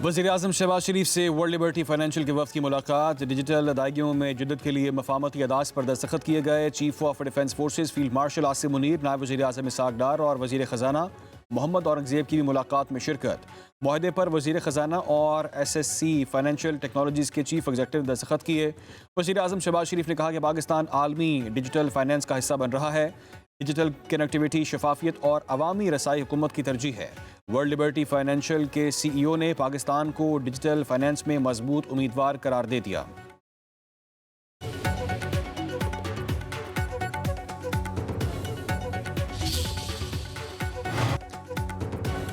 वज़ीर-ए-आज़म शहबाज शरीफ से world liberty financial के वफ़द की मुलाकात। डिजिटल अदायगियों में जद्दत के लिए मफ़ाहमती अहदास पर दस्तखत किए गए। Chief of defence forces field marshal Asim Munir, नायब वज़ीर-ए-आज़म इसहाक़ डार और वज़ीर ख़ज़ाना मोहम्मद औरंगज़ेब की भी मुलाकात में शिरकत। मुआहदे पर वज़ीर ख़ज़ाना और SSC फाइनेंशियल टेक्नोलॉजीज़ के चीफ एग्जीक्यूटिव ने दस्तखत किए। वज़ीर-ए-आज़म शहबाज शरीफ ने कहा कि पाकिस्तान आलमी डिजिटल फाइनेंस का हिस्सा बन रहा है। डिजिटल कनेक्टिविटी, शफाफियत और अवामी रसाई हुकूमत की तरजीह है। वर्ल्ड लिबर्टी फाइनेंशियल के CEO ने पाकिस्तान को डिजिटल फाइनेंस में मजबूत उम्मीदवार करार दे दिया।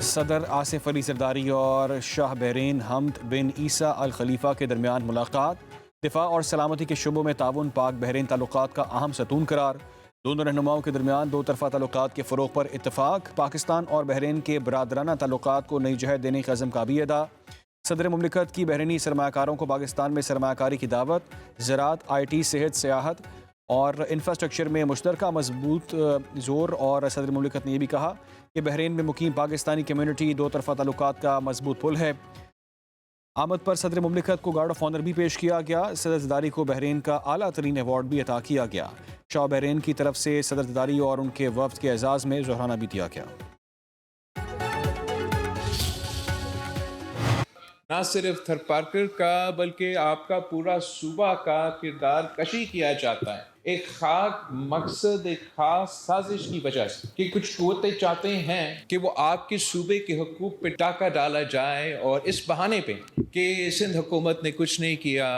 सदर आसिफ अली जरदारी और शाह बहरीन हमद बिन ईसा अल खलीफा के दरमियान मुलाकात। दिफा और सलामती के शुबों में ताउन पाक बहरीन ताल्लुकात का अहम सतून करार। दोनों रहनुमाओं के दरमियान दो तरफा ताल्लुकात के फ़रोग़ पर इत्तफ़ाक़। पाकिस्तान और बहरीन के बरादराना ताल्लुकात को नई जहत देने की अज़्म का भी अदा। सदर मुमलिकत की बहरीनी सरमाकारों को पाकिस्तान में सरमाकारी की दावत। ज़राअत, IT, सेहत, सियाहत और इंफ्रास्ट्रक्चर में मुश्तरका मजबूत ज़ोर। और सदर मुमलिकत ने यह भी कहा कि बहरीन में मुकीम पाकिस्तानी कम्यूनिटी दो तरफा ताल्लुकात का मजबूत पुल है। आमद पर सदर मुमलिकत को गार्ड ऑफ ऑनर भी पेश किया गया। सदर ज़रदारी को बहरीन का आला तरीन अवार्ड भी अता किया गया। शाह बहरीन की तरफ से सदर ज़रदारी और उनके वफ़द के एजाज़ में ज़ोहराना भी दिया गया। ना सिर्फ थरपारकर का बल्कि आपका पूरा सूबा का किरदार कशी किया जाता है एक खास मकसद, एक खास साजिश की वजह से कि कुछ कुव्वतें चाहते हैं कि वो आपके सूबे के हुकूक पे टाका डाला जाए और इस बहाने पे कि सिंध हुकूमत ने कुछ नहीं किया,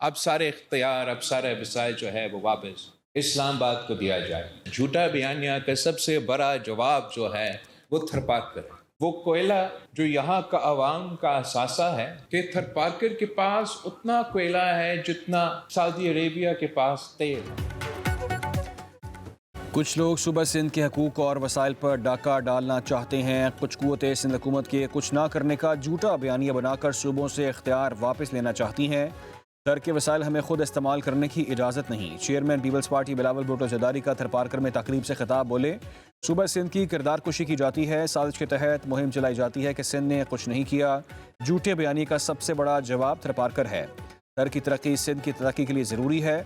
अब सारे इख्तियार, अब सारे वसाइल जो है वो वापस इस्लामाबाद को दिया जाए। झूठा बयानिया का सबसे बड़ा जवाब जो है वो थरपारकर है। वो कोयला जो यहाँ का अवाम का असासा है कि थरपारकर के पास उतना कोयला है जितना सऊदी अरेबिया के पास तेल है। कुछ लोग सूबा सिंध के हकूक़ और वसाइल पर डाका डालना चाहते हैं। कुछ कुव्वतें सिंध हुकूमत के कुछ ना करने का झूठा बयानिया बनाकर सूबों से इख्तियार वापस लेना चाहती हैं। दर के वसाइल हमें खुद इस्तेमाल करने की इजाज़त नहीं। चेयरमैन पीपल्स पार्टी बिलावल भुट्टो ज़रदारी का थरपारकर में तकरीब से खिताब बोले, सूबा सिंध की किरदार कुशी की जाती है। साजिश के तहत मुहिम चलाई जाती है कि सिंध ने कुछ नहीं किया। झूठे बयानी का सबसे बड़ा जवाब थरपारकर है। दर की तरक्की सिंध की तरक्की के लिए ज़रूरी है।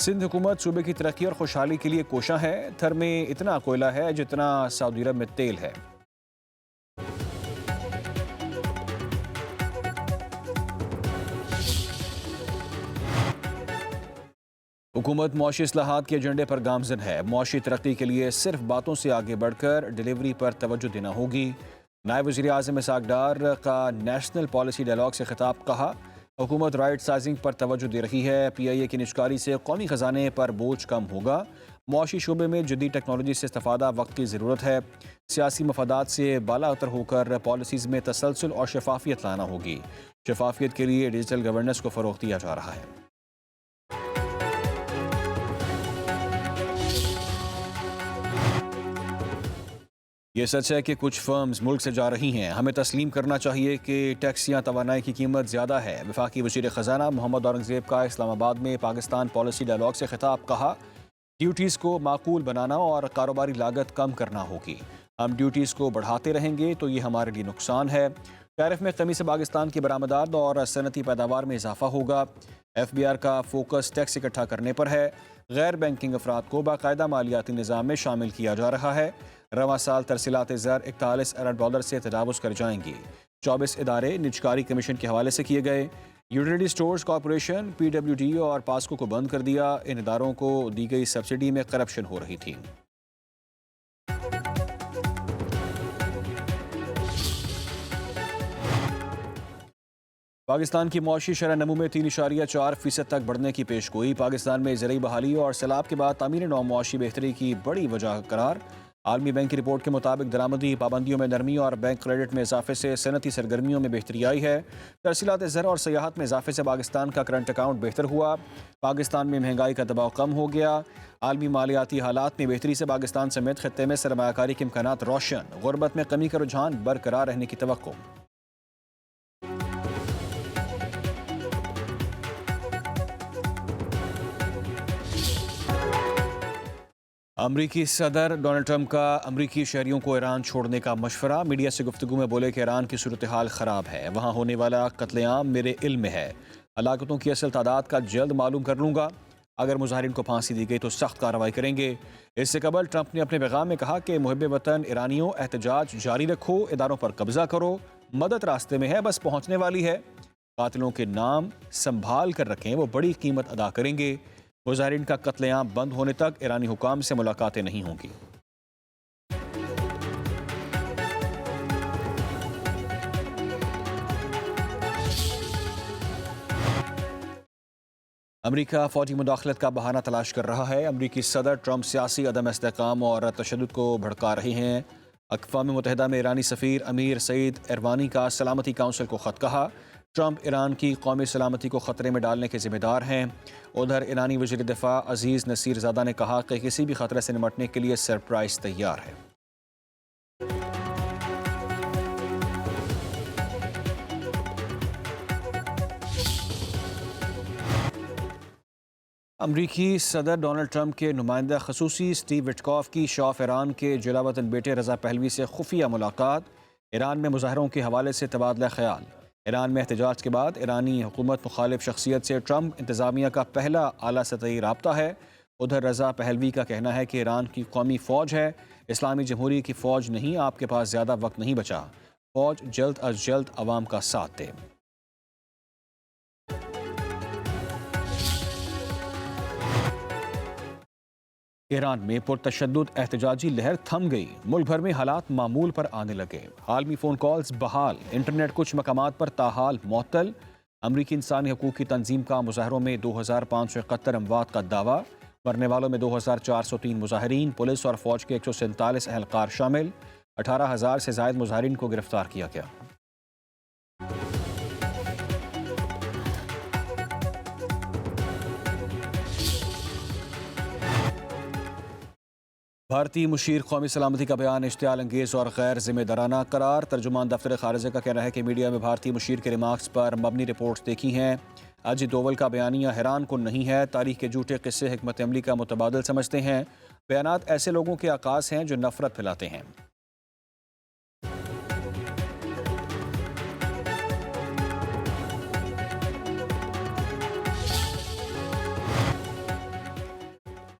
सिंध हुकूमत सूबे की तरक्की और खुशहाली के लिए कोशा है। थर में इतना कोयला है जितना सऊदी अरब में तेल है। हुकूमत मुआशी इस्लाहात के एजेंडे पर गामजन है। मुआशी तरक्की के लिए सिर्फ बातों से आगे बढ़कर डिलीवरी पर तवज्जो देना होगी। नायब वज़ीर-ए-आज़म इसहाक़ डार का नेशनल पॉलिसी डायलॉग से खिताब। कहा, हुकूमत राइट साइजिंग पर तवज्जो दे रही है। PIA की निजकारी से कौमी ख़जाने पर बोझ कम होगा। मुआशी शोबे में जदीद टेक्नोलॉजी से इस्तिफ़ादा वक्त की ज़रूरत है। सियासी मफादात से बालातर होकर पॉलिसीज़ में तसलसल और शफाफियत लाना होगी। शफाफियत के लिए डिजिटल गवर्नेंस को फ़रोग़ दिया जा रहा है। ये सच है कि कुछ फर्म्स मुल्क से जा रही हैं। हमें तस्लीम करना चाहिए कि टैक्स या तवानाई की कीमत ज़्यादा है। वफाकी वज़ीर ख़ज़ाना मोहम्मद औरंगज़ेब का इस्लामाबाद में पाकिस्तान पॉलिसी डायलॉग से खिताब। कहा, ड्यूटीज़ को माकूल बनाना और कारोबारी लागत कम करना होगी। हम ड्यूटीज़ को बढ़ाते रहेंगे तो ये हमारे लिए नुकसान है। टैरिफ में कमी से पाकिस्तान की बरामदात और सनती पैदावार में इजाफा होगा। FBR का फोकस टैक्स इकट्ठा करने पर है। गैर बैंकिंग अफराद को बाकायदा मालियाती निज़ाम में शामिल किया जा रहा है। रवा साल तरसीलात ज़र $41 अरब से तजावुज़ कर जाएंगी। 24 इदारे निजकारी कमीशन के हवाले से किए गए। यूटिलिटी स्टोर्स कॉरपोरेशन, PWD और पास्को को बंद कर दिया। इन इदारों को दी गई सब्सिडी में करप्शन हो रही थी। पाकिस्तान की मुआशी शरह नमू में 3.4% तक बढ़ने की पेशगोई। पाकिस्तान में ज़रई बहाली और सैलाब के बाद तामीर नौ मुआशी बेहतरी की बड़ी वजह करार। आलमी बैंक की रिपोर्ट के मुताबिक दरामदी पाबंदियों में नरमी और बैंक क्रेडिट में इजाफे से सनती सरगर्मियों में बेहतरी आई है। तरसीलात ज़र और सयाहत में इजाफे से पाकिस्तान का करंट अकाउंट बेहतर हुआ। पाकिस्तान में महंगाई का दबाव कम हो गया। आलमी मालियाती हालात में बेहतरी से पाकिस्तान समेत खत्ते में सरमायाकारी के इम्कानात रोशन। गुर्बत में कमी का रुझान बरकरार रहने की तवक्को। अमरीकी सदर डोनाल्ड ट्रंप का अमरीकी शहरियों को ईरान छोड़ने का मशवरा। मीडिया से गुफ्तगू में बोले कि ईरान की सूरत हाल ख़राब है, वहाँ होने वाला कत्लेआम मेरे इल्म में है। हलाकतों की असल तादाद का जल्द मालूम कर लूँगा। अगर मुजाहिरीन को फांसी दी गई तो सख्त कार्रवाई करेंगे। इससे कबल ट्रंप ने अपने पैगाम में कहा कि मुहिब वतन ईरानियों, एहतजाज जारी रखो, इदारों पर कब्जा करो, मदद रास्ते में है, बस पहुँचने वाली है। कातिलों के नाम संभाल कर रखें, वो बड़ी कीमत अदा करेंगे। मुजाहिरीन का कत्लेआम बंद होने तक ईरानी हुकाम से मुलाकातें नहीं होंगी। अमरीका फौजी मुदाखलत का बहाना तलाश कर रहा है। अमरीकी सदर ट्रंप सियासी अदम इस्तेकाम और तशद्दुद को भड़का रहे हैं। अक़वाम मुत्तहिदा में ईरानी सफ़ीर अमीर सईद इरवानी का सलामती काउंसिल को ख़त कहा। ट्रंप ईरान की कौमी सलामती को ख़तरे में डालने के ज़िम्मेदार हैं। उधर ईरानी वज़ीर दिफ़ा अज़ीज़ नसीर ज़ादा ने कहा कि किसी भी ख़तरे से निपटने के लिए सरप्राइज़ तैयार है। अमरीकी सदर डोनाल्ड ट्रंप के नुमाइंदा खसूसी स्टीव विटकॉफ की शौफ ईरान के जलावतन बेटे रज़ा पहलवी से खुफिया मुलाकात। ईरान में मुजाहरों के हवाले से तबादला ख्याल। ईरान में एहतजाज के बाद ईरानी हुकूमत मुखालिफ शख्सियत से ट्रंप इंतज़ामिया का पहला आला सतही रब्ता है। उधर रज़ा पहलवी का कहना है कि ईरान की कौमी फ़ौज है, इस्लामी जमहूरी की फ़ौज नहीं। आपके पास ज़्यादा वक्त नहीं बचा, फ़ौज जल्द अज जल्द अवाम का साथ दे। ईरान में पुरतशद्दुद एहतजाजी लहर थम गई। मुल्क भर में हालात मामूल पर आने लगे। आलमी फ़ोन कॉल्स बहाल, इंटरनेट कुछ मकामात पर ताहाल मअतल। अमरीकी इंसानी हकूक़ की तंजीम का मुजाहरों में 2571 अमवात का दावा। मरने वालों में 2403 मुजाहरीन, पुलिस और फ़ौज के 147 एहलकार शामिल। 18,000 से ज़ायद मुजाहरीन को गिरफ्तार किया गया। भारतीय मुशीर कौमी सलामती का बयान इश्तियाल अंगेज़ और गैर जिम्मेदाराना करार। तर्जुमान दफ्तर खारिजा का कहना है कि मीडिया में भारतीय मुशीर के रिमार्क्स पर मबनी रिपोर्ट्स देखी हैं। अजित डोवल का बयानिया हैरान कुन नहीं है। तारीख के झूठे किस्से हिकमत अमली का मुतबादल समझते हैं। बयानात ऐसे लोगों के आकाश हैं जो नफरत फैलाते हैं।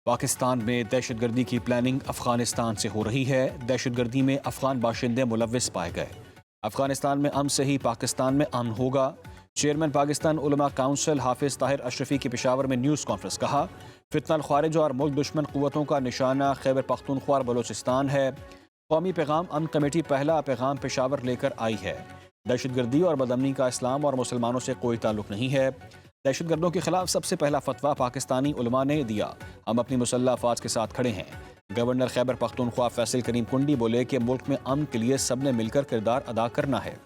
पाकिस्तान में दहशतगर्दी की प्लानिंग अफगानिस्तान से हो रही है। दहशतगर्दी में अफगान बाशिंदे मुलव्विस पाए गए। अफगानिस्तान में अमन से ही पाकिस्तान में अमन होगा। चेयरमैन पाकिस्तान उलमा काउंसिल हाफिज ताहिर अशरफी की पेशावर में न्यूज़ कॉन्फ्रेंस। कहा, फितना ख्वारिज और मुल्क दुश्मन क़ुव्वतों का निशाना खैबर पख्तूनख्वा और बलोचिस्तान है। कौमी पैगाम अमन कमेटी पहला पैगाम पेशावर लेकर आई है। दहशतगर्दी और बदअमनी का इस्लाम और मुसलमानों से कोई ताल्लुक नहीं है। दहशतगर्दों के खिलाफ सबसे पहला फतवा पाकिस्तानी उलमा ने दिया। हम अपनी मुसल्लह अफवाज के साथ खड़े हैं। गवर्नर खैबर पख्तूनख्वा फैसल करीम कुंडी बोले कि मुल्क में अमन के लिए सबने मिलकर किरदार अदा करना है।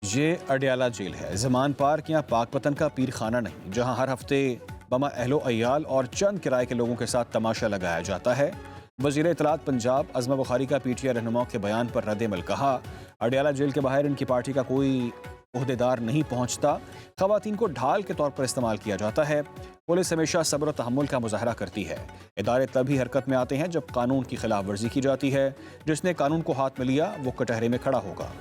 ये अडयाला जेल है, जमान पार्क या पाकपतन का पीर खाना नहीं, जहां हर हफ्ते बमा अहलो अयाल और चंद किराए के लोगों के साथ तमाशा लगाया जाता है। वज़ीर इत्तलात पंजाब अज़मा बुखारी का पीटीआई रहनुमाओं के बयान पर रद्द-ए-अमल। कहा, अडयाला जेल के बाहर इनकी पार्टी का कोई ओहदेदार नहीं पहुंचता। ख़वातीन को ढाल के तौर पर इस्तेमाल किया जाता है। पुलिस हमेशा सब्र और तहम्मुल का मुजाहरा करती है। इदारे तभी हरकत में आते हैं जब कानून की खिलाफ वर्जी की जाती है। जिसने कानून को हाथ में लिया वो कटहरे में खड़ा होगा।